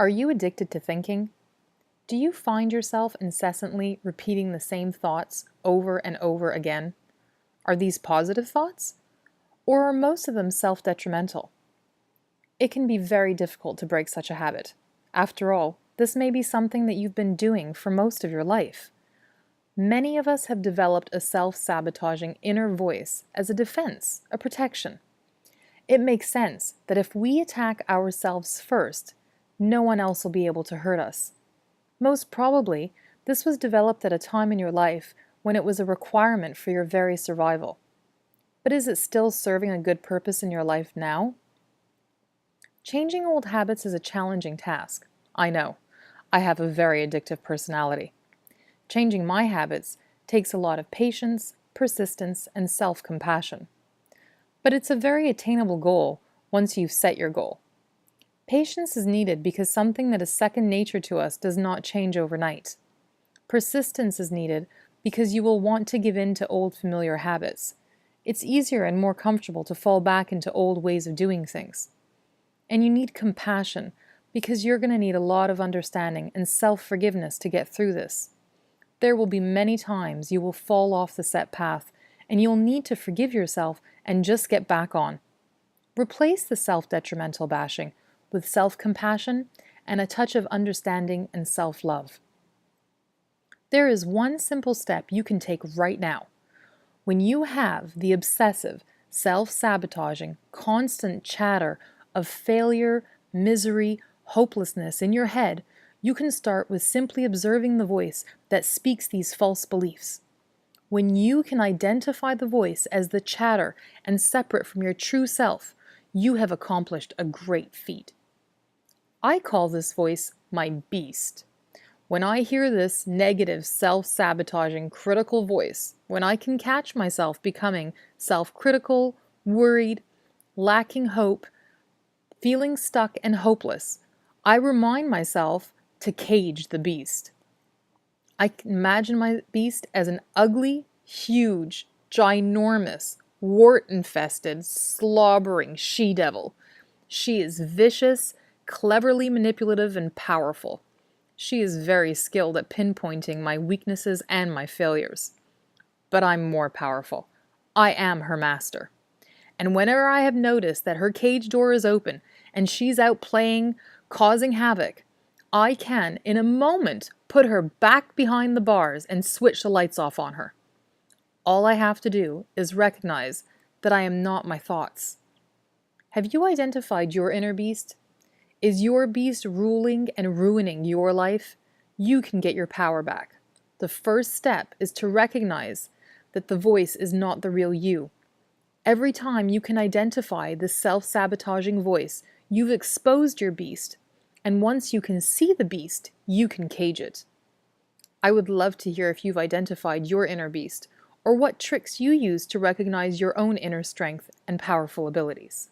Are you addicted to thinking? Do you find yourself incessantly repeating the same thoughts over and over again? Are these positive thoughts? Or are most of them self-detrimental? It can be very difficult to break such a habit. After all, this may be something that you've been doing for most of your life. Many of us have developed a self-sabotaging inner voice as a defense, a protection. It makes sense that if we attack ourselves first, no one else will be able to hurt us. Most probably, this was developed at a time in your life when it was a requirement for your very survival. But is it still serving a good purpose in your life now? Changing old habits is a challenging task. I know. I have a very addictive personality. Changing my habits takes a lot of patience, persistence, and self-compassion. But it's a very attainable goal once you've set your goal. Patience is needed because something that is second nature to us does not change overnight. Persistence is needed because you will want to give in to old familiar habits. It's easier and more comfortable to fall back into old ways of doing things. And you need compassion because you're going to need a lot of understanding and self-forgiveness to get through this. There will be many times you will fall off the set path and you'll need to forgive yourself and just get back on. Replace the self-detrimental bashing with self-compassion and a touch of understanding and self-love. There is one simple step you can take right now. When you have the obsessive, self-sabotaging, constant chatter of failure, misery, hopelessness in your head, you can start with simply observing the voice that speaks these false beliefs. When you can identify the voice as the chatter and separate from your true self, you have accomplished a great feat. I call this voice my beast. When I hear this negative, self-sabotaging, critical voice, when I can catch myself becoming self-critical, worried, lacking hope, feeling stuck and hopeless, I remind myself to cage the beast. I can imagine my beast as an ugly, huge, ginormous, wart-infested, slobbering she-devil. She is vicious, cleverly manipulative, and powerful. She is very skilled at pinpointing my weaknesses and my failures. But I'm more powerful. I am her master. And whenever I have noticed that her cage door is open and she's out playing, causing havoc, I can, in a moment, put her back behind the bars and switch the lights off on her. All I have to do is recognize that I am not my thoughts. Have you identified your inner beast? Is your beast ruling and ruining your life? You can get your power back. The first step is to recognize that the voice is not the real you. Every time you can identify this self-sabotaging voice, you've exposed your beast. And once you can see the beast, you can cage it. I would love to hear if you've identified your inner beast, or what tricks you use to recognize your own inner strength and powerful abilities.